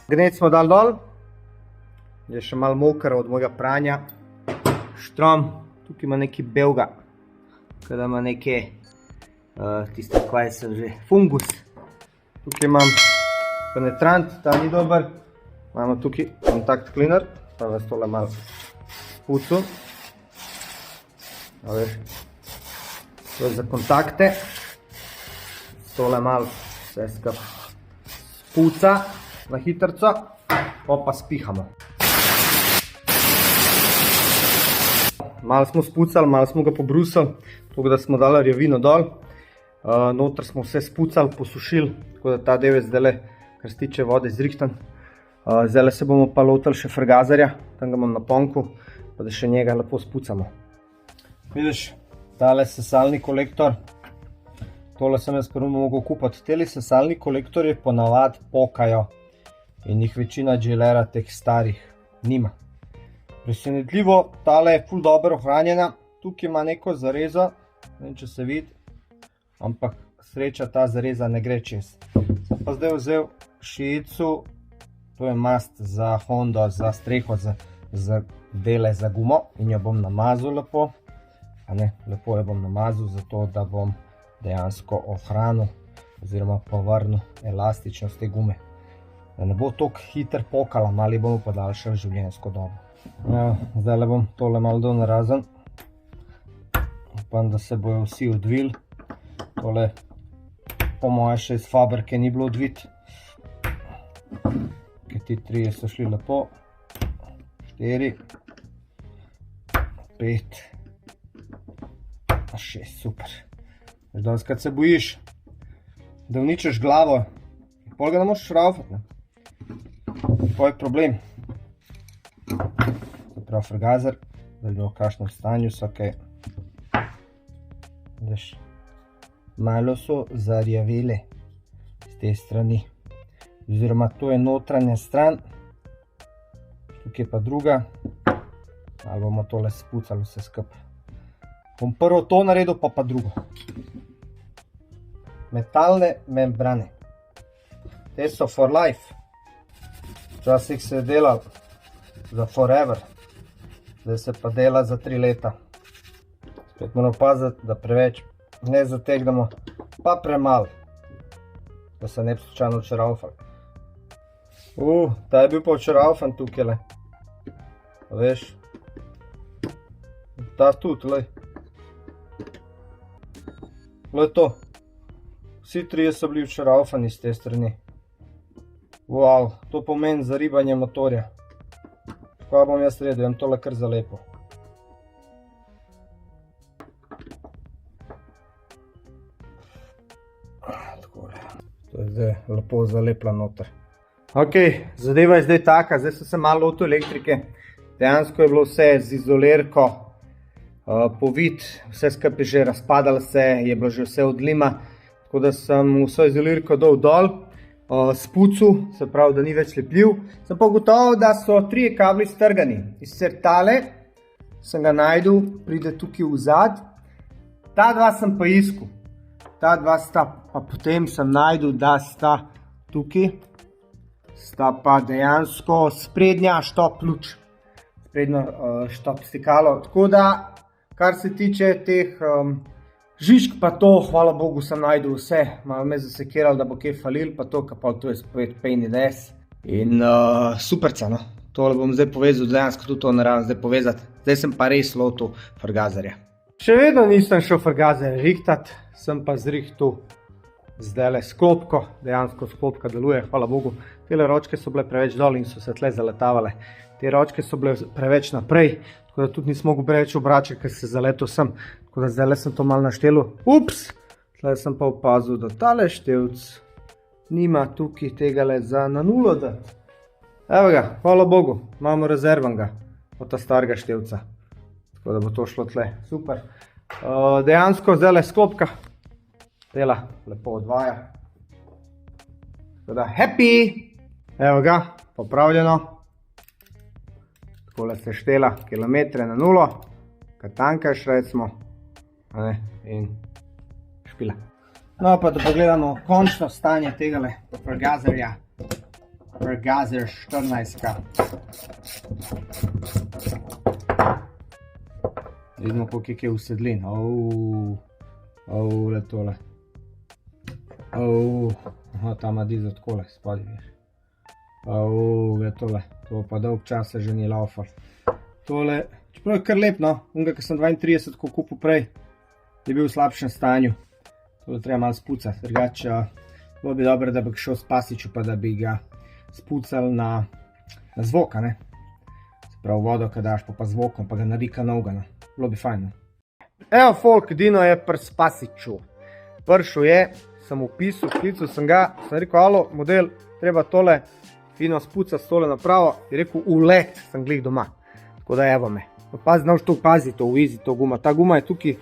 Gnec smo dali dol. Je še malo moker od mojega pranja. Štrom, tukaj ima nekaj belga. Kada ima nekaj, tiste kaj sem že, fungus. Tukaj imam penetrant, ta ni dober. Imamo tukaj kontakt cleaner, pa vas tole malo spucu. A veš, to je za kontakte. Tole malo vse skup spuca na hitrco, pa spihamo. Malo smo spucali, malo smo ga pobrusili, tako da smo dali rjavino dol. Notr smo vse spucali, posušili, tako da ta del je zdaj, kar se tiče vode, zrihtan. Zdaj se bomo pa lotili še frgazarja, tam ga imam na ponku, pa da še njega lepo spucamo. Vidiš, tale sesalni kolektor, tole sem jaz prvo mogel kupiti. Teli sesalni kolektorji ponavad pokajo in jih večina dželera teh starih nima. Presenetljivo, tale je ful dobro ohranjena, tukaj ima neko zarezo, ne vem, če se vidi, ampak sreča ta zareza ne gre čez. Sem pa zdaj vzel šiicu, to je mast za Hondo, za streho, za dele za gumo in jo bom namazal lepo. Lepo jo bom namazal, zato da bom dejansko ohranil oziroma povrnil elastičnost te gume. Da ne bo toliko hiter pokala, malo bomo podaljšali življenjsko dobo. Zdaj le bom tole malo dol narazen. Upam, da se bojo vsi odvili. Tole po moje še iz fabrike ni bilo odvit. Ker ti 3 so šli lepo. 4, 5, 6, super. Danes se bojiš, da vničeš glavo, pol ga ne moš šraufati. To je problem. Prav frgazer, da bi v kakšnem stanju so kaj. Malo so zarjavele z te strani. Oziroma to je notranja stran, tukaj pa druga. Ali bomo tole spucali vse skupaj. Bom prvo to naredil, pa drugo. Metalne membrane. Te so for life. Včasih se je delal za forever. Zdaj se pa dela za 3 leta. Spet moramo paziti, da preveč ne zategnemo, pa premalo, da se ne bi slučajno očaraufali. Ta je bil pa očaraufan tukaj. Veš, ta tudi, lej. Lej to. Vsi 3 so bili očaraufani z te strani. Wow, to pomeni zaribanje motorja. Kaj bom jaz redil, jem tole kar zalepo. To je zdaj lepo zalepla noter. Ok, zadeva je zdaj taka, zdaj so se malo lotil elektrike. Dejansko je bilo vse z izolirko povit, vse skupaj že razpadalo se, je bilo že vse od lima. Tako da sem vso izolirko dol, spucu, se pravi, da ni več lepljiv. Sem pa gotovo, da so 3 kabli strgani. Iz tale sem ga najdel, pride tukaj v zad. Ta 2 sem pa iskal. Ta 2 sta, pa potem sem najdel, da sta tukaj. Sta pa dejansko sprednja štop luč. Sprednjo štop stikalo. Tako da, kar se tiče teh žižk pa to, hvala Bogu, sem najdel vse. Malo me zasekirali, da bo kaj falil, pa to, pa to je spet pain in ass. In superca, no. Tole bom zdaj povezal, dejansko tudi to naravno zdaj povezati. Zdaj sem pa res lotil frgazarja. Še vedno nisem šel frgazarja rihtat, sem pa zrihtal zdajle sklopko. Dejansko sklopka deluje, hvala Bogu. Tele ročke so bile preveč dol in so se tle zaletavale. Te ročke so bile preveč naprej, tako da tudi nisem mogel preveč obračati, ker se zaletel sem. Tako da zdaj sem to malo naštelil. Ups! Tle sem pa opazil, da tale števc nima tukaj tega le za na 0 dati. Evo ga, hvala Bogu, imamo rezervanga od ta starega števca. Tako da bo to šlo tle. Super. Dejansko zdaj sklopka dela lepo odvaja. Tako da happy! Evo ga, popravljeno. Takole se štela kilometre na 0, kaj tankaš recimo. In špila. No pa da pogledamo končno stanje tegale frgazarja. Regazer 14. Vidimo, koliko je usedlin. Le tole. Aha, tam ima dizel takole, spodaj viš. Le tole. To pa dolg časa že ni laufal. Tole, čeprav je kar lep, no. Unga, ki sem 32, ko kupil prej, je bil v slabšem stanju. Tole treba malo spucati. Drugače, bilo bi dobro, da bi ga šel s Pasiću, pa da bi ga spucal na zvok, ne. Se pravi vodo, kad daš, pa zvokom, pa ga narika novega, no. Bilo bi fajn, no. Evo, folk, Dino je pri Pasiću. Pršel je, sem upisal, klical sem ga, sem rekel, alo, model, treba tole fino spucati s tole napravo. Je rekel, ulet, sem glih doma. Tako da evo me. Znaš to pazi, to v izi, to guma. Ta guma je tukaj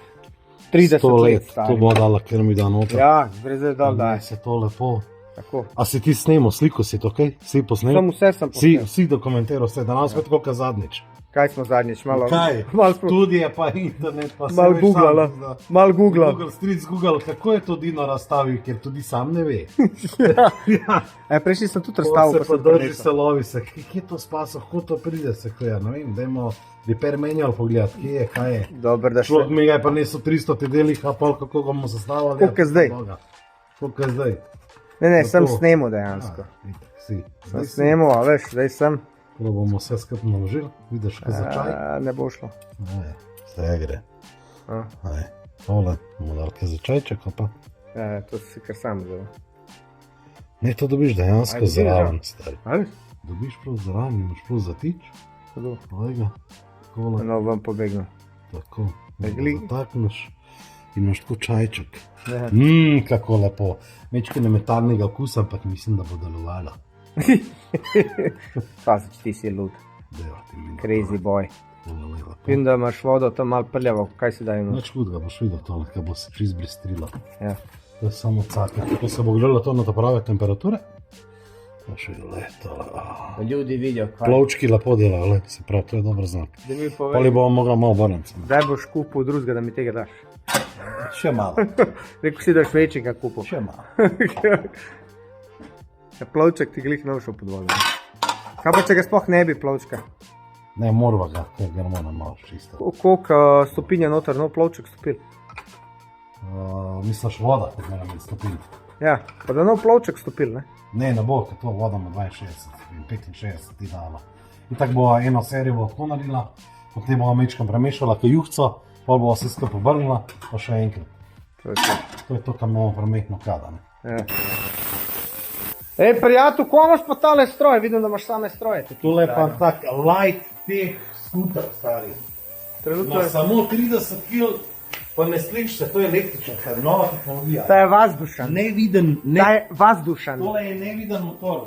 30 let stari. To bo dala, ker mi da noter. Ja, gre zdaj dol, da je. Se to lepo. Tako. A si ti snemo, sliko si to, kaj? Si posnel? Sam vse sem posnel. Si dokumentiral vse, da nam spet koliko zadnjič. Kaj smo zadnjič? Malo... Kaj? Malo smo... Studije pa internet pa se malo veš googlala. sam. Malo googlala. Google, stric Google, kako je to Dino razstavil, ker tudi sam ne ve. Ja. Prejšnji sem tudi razstavil, pa se drži se lovi se, kje je to spasal, kako to pride se, ko je, ne vem, dajmo repair manual pogledati, kje je, kaj je. Dobar, da človek mi ga je pa neso 300 delih, a pol kako ga bomo zastavili. Koliko je zdaj? Koliko je zdaj? Ne, sem snemo dejansko. Sem snemo, a veš, zdaj sem. Ko bomo vse skupaj naložili, vidiš, kaj za čaj? Ne bo šlo. Vse gre. Tole, bomo dali kaj za čajček, pa? To si kar sam zelo. Ne, to dobiš dejansko zraven, stari. Ali? Dobiš prav zraven, imaš prav zatič. Tako. Ovega, takole. No, vam pobegnu. Tako, zatakneš in imaš tako čajček. Kako lepo. Mečke metalnega okusa, ampak mislim, da bo delovalo. Pasić, ti si lud. Crazy boy. Vidim, da imaš vodo tam malo prljavo, kaj si daje noč? Nič hudega, boš videl tole, kaj bo se čist bristrilo. Ja. To je samo cake. Ko se bo gledalo to na to prave temperature, boš videl, tole. Ljudi vidijo, kaj. Plovčki lepo delajo, se pravi, to je dober znak. Ali bomo mogla malo obrniti. Zdaj boš kupil drugega, da mi tega daš. Še malo. Rekel si, daš večjega kupil. Še malo. Plovček ti glih ne bo šel pod vodo. Kaj pa, če ga sploh ne bi plovčka? Ne, morava ga, ker ga moramo malo čisto. Koliko stopinja noter, no plovček stopil? Misliš voda, kot mora biti stopil? Ja, pa da no plovček stopil, ne? Ne bo, ker to voda ima 62 in 65 ti dala. In tako bo eno serijo bo tako naredila, potem bo mečkam premešala, kaj juhco, pa bo vse skupaj obrnila, pa še enkrat. To je to, kar imamo prometno kada, ne? Ja. Ej, prijatelj, ko imaš pa tale stroje? Vidim, da imaš same stroje. Tole pa tak light teh skuter, stari. Trenutno je... Samo 30 kg, pa ne sliš se, to je električna, to je nova tehnologija. To je vazdušan. Neviden, To je vazdušan. Tole je neviden motor.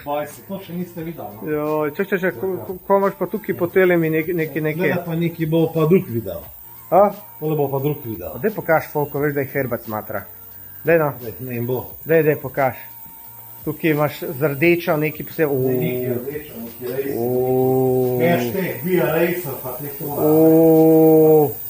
Boj se, to še niste videli, no? Joj, če, ko imaš pa tukaj po telemi nekaj. Gleda pa neki bo pa drug videl. A? Tole bo pa drug videl. Daj pokaž, Folko, veš, da jih herbac matra. Daj no. Ne bo. Daj pokaž. Tukaj imaš z rdečo nekaj posebej. Nekaj rdečo, nekaj rejsa. Hashtag Via Racer, pa te to.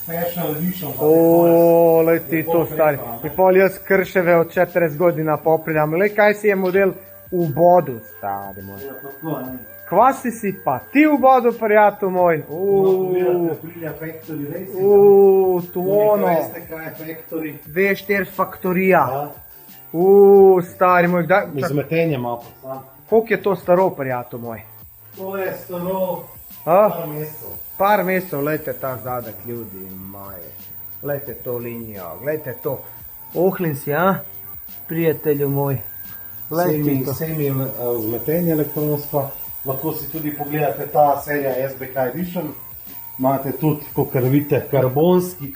Special edition, pa te to. Lej ti to stari. I pol jaz Krševe od 40 godina poprinjam. Lej, kaj si je model v bodu, stari moj. Ja, tako, ne. Kva si pa ti v bodu, prijatelj moj? To ono. Veste, kaj je Factory? V4 faktorija. Stari moj, kdaj... Izmetenje malo pa sam. Koliko je to staro, prijatelj moj? To je staro par mesecev. Par mesecev, gledajte ta zadek, ljudi moji. Gledajte to linijo, gledajte to. Ohlin si, prijatelju moj. Semi vzmetenje elektronsko. Lahko si tudi pogledate ta serija SBK Edition. Imate tudi, kakor vidite, karbonski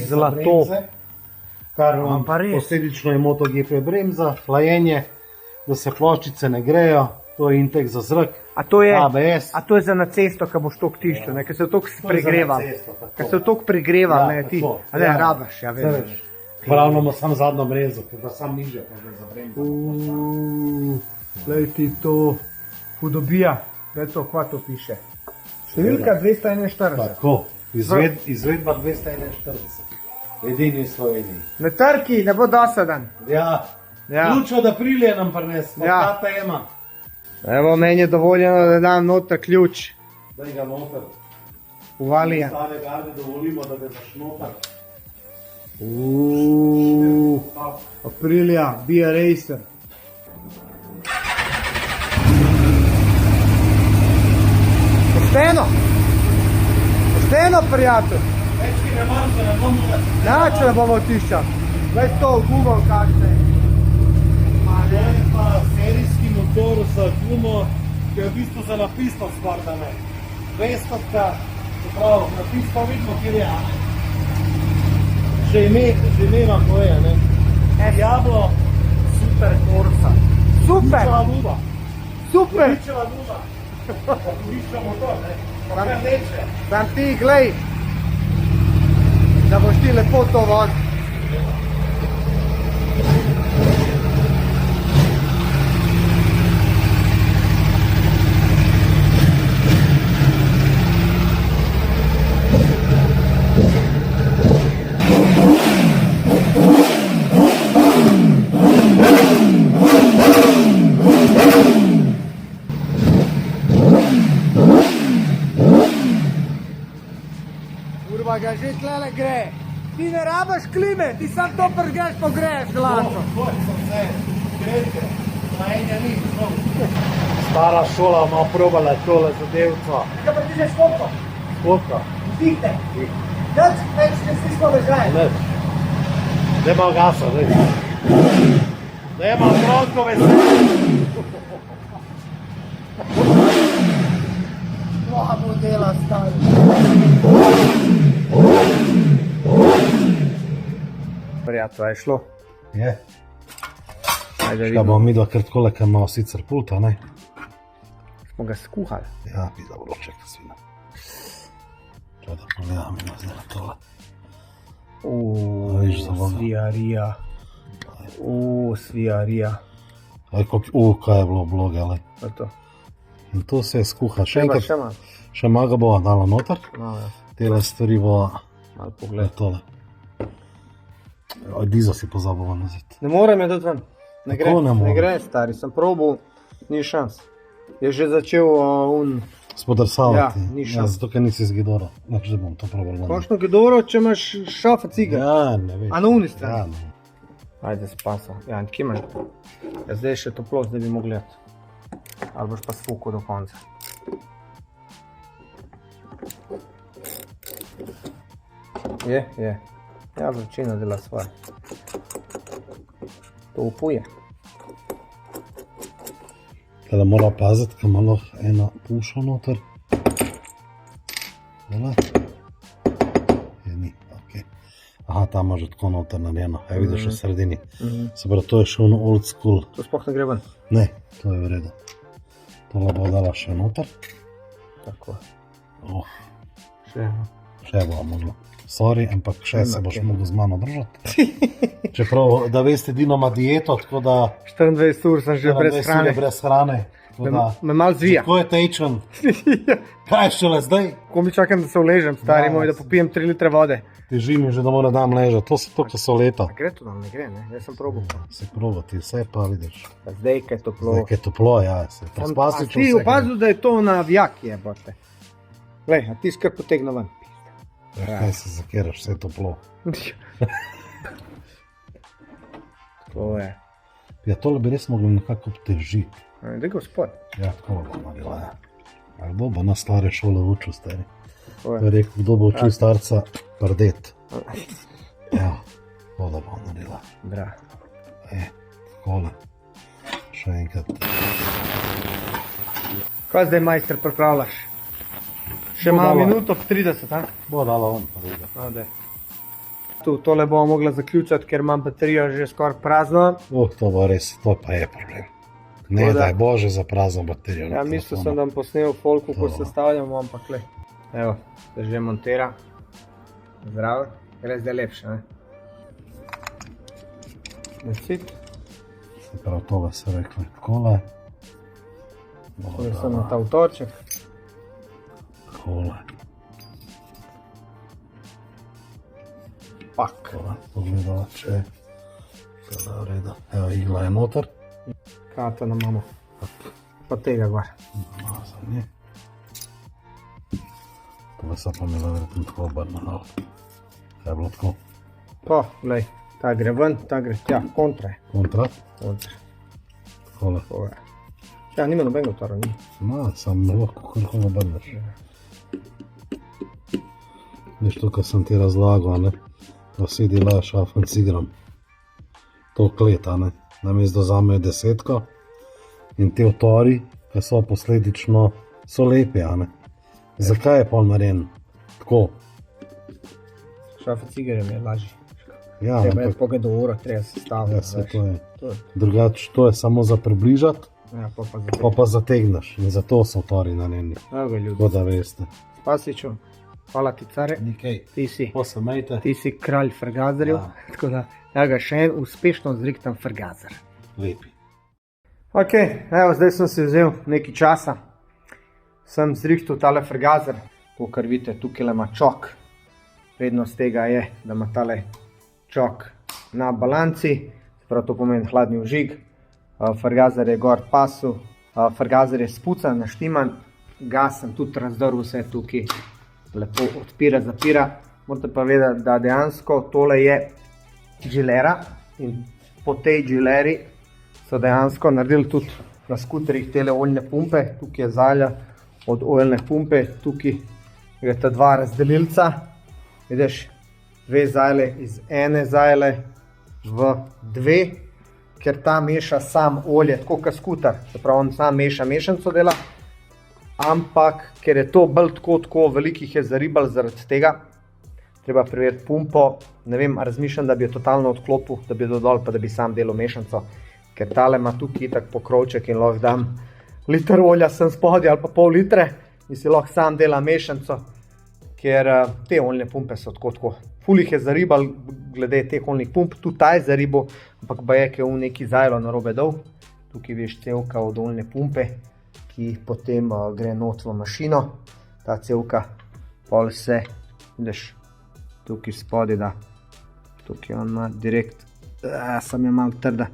zlato. Kar posledično je MotoGP bremza, hlajenje, da se ploščice ne grejo, to je intake za zrak, ABS. A to je za na cesto, ko boš toliko tiščil, ker se toliko pregreval. Ker se toliko pregreval, ne ti. A ne, rabaš, ja veš. Pravno ima sam zadnjo brezo, ker da sam nižje pa že za bremzo. Glej ti to, hudobija, glej to, kva to piše. Številka 241. Tako, izvedba 241. Edini v Sloveniji. Na trki, ne bo dosadan. Ja. Ključ od aprilija nam prineslo, tata ima. Evo, meni je dovoljeno, da dam noter ključ. Daj ga noter. Uvali je. Stare garde dovolimo, da ga daš noter. Aprilia, be a racer. Pošteno! Pošteno, prijatelj! Večki ne moram se ne bom tukaj. Nače ne bomo tišča. Veš to v Google kakšne. To je pa serijski motor z gumo, ki je v bistvu za napisno skorda, ne. 200-ka, čeprav napisno vidimo, kjer je, a ne. Že ime vam poje, ne. Diablo, super Corsa. Super! Ličeva luba. Super! Ličeva luba. Ličeva motor, ne. Pa kar leče. Sam ti, glej, da boš ti lepo to vozil. Kurva ga že tlele gre. Ti ne rabaš klime, ti sam to prgeš, pogreješ glanco. To so vse grede, na enja ni. Stara šola ima probala tole zadevca. Kaj pa ti že škopo? Koliko? Vdihte. Več ne si smo ležaj. Ne. Zdaj ima gasa, zdaj. Zdaj ima otroko veselje. Dva modela stari. Prijatelj, je šlo? Je. Ajde Šta vidimo. bomo mi dva kar takole, kaj imamo sicer pulta, ne? Smo ga skuhali. Ja, pizda vroček, svina. Čaj da pogledam in zdaj na tole. Viš za voda. Svijarija. Svijarija. Aj, kaj je bilo bloge, ali. To je to. In to se skuha. Še Treba enkrat, še malo. še maga bova dala noter. No, ja. Tele stvari bova, Malo gled pogled. tole. Dizo si pozabova nazad. Ne morem je dati ven. Ne gre, Kako ne morem? ne gre, stari. Sem probal, ni šans. Je že začel Spodrsavati. Ja, ni šans. Zato, ker nisi zgidora. Znači, da bom to probal. Končno gedoro, če imaš šafa ciga. Ja, ne veš. A na uni Ja, strani. ne. Ajde, spasa. Ja, kje manj. Ja, zdaj je še toplo, zdaj bi mogli gledati. Ali boš pa sfukal do konca. Je. Ja, vročina dela svoje. To upuje. Tele mora paziti, ker ima lahko ena puša noter. Tele. Je ni, ok. Aha, tam ima že tako noter narejeno. Evo vidiš v sredini. Se pravi, to je še ono old school. To sploh ne gre ven. Ne, to je v redu. Tole bo dala še noter. Tako. Še bo mogla. Sorry, ampak še se boš mogel z mano držati. Čeprav, da veste, Dino ima dieto, tako da 24 ur sem že brez hrane. brez hrane. Tako da, Me malo zvija. tako je tečen. Kaj šele zdaj? Ko mi čakam, da se uležem, stari Ja, moj, da popijem 3 litre vode. Teži mi že, da mora dan ležati. To so to, ko so leta. A gre to nam, ne gre, ne? Jaz sem probal. Se probati, vse pa vidiš. Pa zdaj, kaj je toplo. Zdaj, ko je toplo, ja, se A prespasično ti vse opazil, da je to navijak, jebote. Glej, a ti skrb potegno ven. gre. Kaj se zakeraš, vse je toplo. To je. Ja, tole bi res mogli nekako obtežiti. Daj gospod. Ja, tako bo naredila, ja. Ali bo na stare šole učil, stari. To To je rekel, kdo bo učil starca prdet. Ja, to da bo naredila. Bra. Takole. Še enkrat. Kaj zdaj, majster, pripravljaš? Še Bo malo dala. minuto, 30, a? Bo dala on, pa vidim. No, daj. Tole bomo mogla zaključati, ker imam baterijo že skoraj prazno. To bo res, to pa je problem. Ne, Tako da- daj Bože za prazno baterijo. na Ja, mislil telefonu. sem, da bom posnel folku, ko To. sestavljamo, ampak le. Evo, se že montira. Zdravo. Gre zdaj lepše, ne? Decit. Se pravi, tole so rekli takole. Tole sem na ta utorček. Takole. Pak. Takole. Pogledala, če je. Vse da v redu. Evo, igla je noter. Kata na mamo. pa tega gor. Mazanje. To se pa mi verjetno tako obrnilo. Kaj je bilo tako? Pa, glej, ta gre ven, ta gre tja, kontra je. Kontra? Kontra. Hvala. Ja, nima nobenega otvora, ni. Ma, samo lahko koliko obrneš. Veš to, kar sem ti razlagal, ne? Da vsi delajo šafen cigram. To kleta, ne? Namesto vzamejo 10 in te otvori, ki so posledično, so lepi, a ne? Zakaj je pol narejen? Tako. Šafen cigarjem je lažji. Ja, Treba je pogled do ura, treba se staviti. ja, se to je. Drugače, to je samo za približati, Ja, pa pa zategneš. In zato so otvori narejeni. Evo ga, ljudi. Tako da veste. Spasiću, hvala ti, care. Nikaj. Ti se mejte. si kralj frgazerjev, Ja. tako da ja ga še en uspešno zrihtam frgazer. Lepi. Ok, evo, zdaj sem si vzel nekaj časa. Sem zrihtal tale frgazer, to kar vidite, tukaj ima čok. Prednost tega je, da ima tale čok na balanci, prav to pomeni hladni vžig. Frgazer je gor pasu, frgazer je spucan, naštiman, gas sem tudi razdrl vse tukaj, lepo odpira, zapira. Morate pa vedeti, da dejansko tole je žilera in po tej žileri so dejansko naredili tudi na skuterjih tele oljne pumpe. Tukaj je zalja od oljne pumpe, tukaj je ta dva razdelilca. Vidiš, dve zajle iz ene zajle v dve, ker ta meša sam olje, tako kot skuter, se pravi on sam meša mešanico dela, ampak ker je to bolj tako velikih je zaribal zaradi tega, treba preveriti pumpo, ne vem, razmišljam, da bi jo totalno odklopil, da bi jo dol, pa da bi sam delal mešanico, ker tale ima tukaj itak pokrovček in lahko dam liter olja sem spodaj ali pa pol litre in si lahko sam dela mešanico, ker te oljne pumpe so tako. Ful jih je zaribal glede teh oljnih pump, tudi ta je zaribal, ampak pa je, ki je v neki zajlo narobe dol. Tukaj veš cevka od oljne pumpe, ki potem gre not v mašino. Ta cevka pol se, vidiš, tukaj spodaj da, tukaj on ima direkt, sem je malo trda,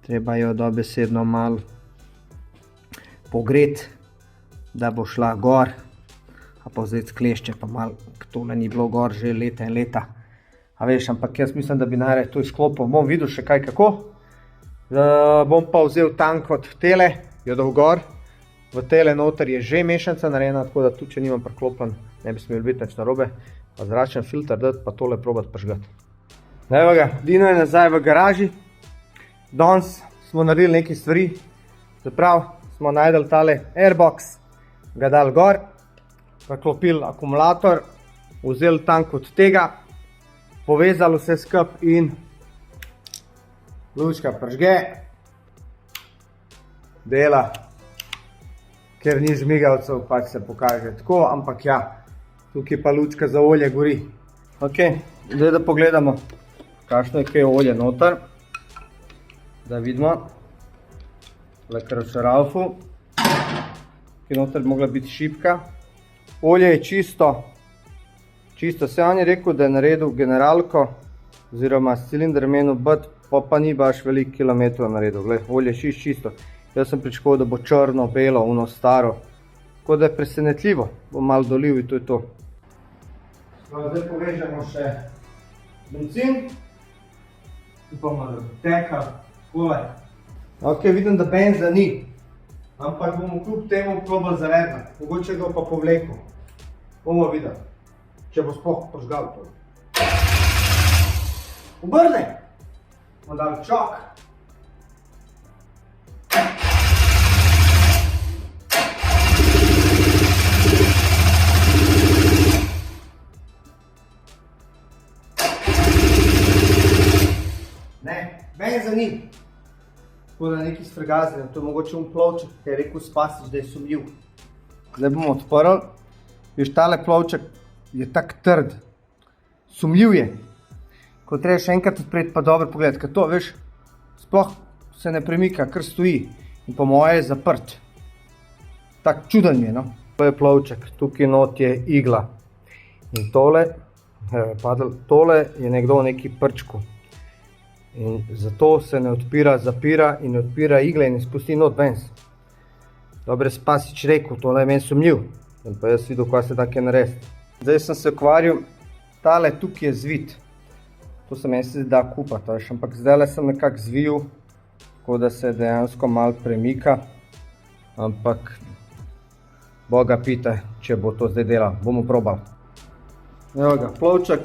treba jo dobesedno malo pogreti, da bo šla gor. A pa vzeti klešče, pa malo, tole ni bilo gor že leta in leta. A veš, ampak jaz mislim, da bi najraje to izklopil. Bom videl še kaj kako. Bom pa vzel tank od tele, jo dal gor. V tele noter je že mešanica narejena, tako da tudi če nimam priklopljen, ne bi smel biti nič narobe. Pa zračen filter dati, pa tole probat pržgati. Evo ga, Dino je nazaj v garaži. Danes smo naredili nekaj stvari. Zaprav smo najdel tale airbox, ga dal gor. Preklopili akumulator, vzeli tank od tega, povezali vse skup in lučka pržge, dela, ker ni žmigavcev, pač se pokaže tako, ampak ja, tukaj pa lučka za olje gori. Ok, zdaj da pogledamo, kakšno je kaj olje noter, da vidimo, lekar v šaraufu, ki noter bi mogla biti šipka. Olje je čisto, se on je rekel, da je naredil generalko, oziroma s cilindr menil bit, pa ni baš veliko kilometrov naredil, gled, olje je čisto. Jaz sem pričakoval, da bo črno, belo, ono staro, tako da je presenetljivo, bom malo dolil in to je to. Zdaj povežemo še bencin, ki bomo tekali, takole. Ok, vidim, da benza ni. Ampak bomo kljub temu probali zavedati, mogoče ga pa povlekel. Bomo videli, če bo sploh požgal to. Obrne! Bomo dali čok. Ne, benza ni. Tako da nekaj s frgazerjem, to je mogoče plovček, ki je rekel Spasić, da je sumljiv. Zdaj bomo odprli. Viš, tale plovček je tak trd. Sumljiv je. Ko treba še enkrat odpreti, pa dobro pogledati, ker to, veš, sploh se ne premika, kar stoji. In po moje je zaprt. Tak čuden je, no. To je plovček, tukaj not je igla. In tole je nekdo v neki prčku. In zato se ne odpira, zapira in odpira igle in spusti not ven. Dobro, Spasič rekel, tole je meni sumljiv. Sem pa jaz videl, kaj se take narediti. Zdaj sem se ukvarjal, tale tukaj je zvit. To se meni se da kupati, ampak zdaj sem nekako zvil, tako da se dejansko malo premika. Ampak Boga pita, če bo to zdaj delal. Bomo probali. Evo ga, plovček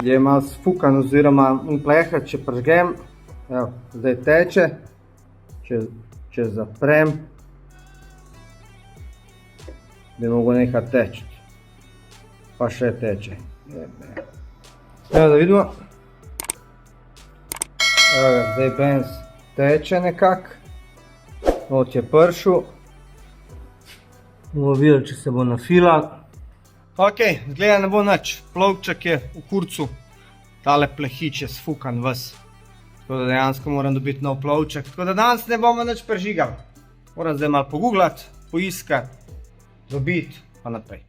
je malo sfukan oziroma pleha, če pržgem. Evo, zdaj teče. Če zaprem, bi mogel nekaj teči. Pa še teče. Evo da vidimo. Evo ga, zdaj benz teče nekako. Not je pršel. Bomo videli, če se bo nafilal. Ok, zgleda ne bo nič. Plovček je v kurcu. Tale plehič je sfukan ves. Tako da dejansko moram dobiti nov plovček. Tako da danes ne bomo nič prežigali. Moram zdaj malo pogooglati, poiskati, dobiti pa naprej.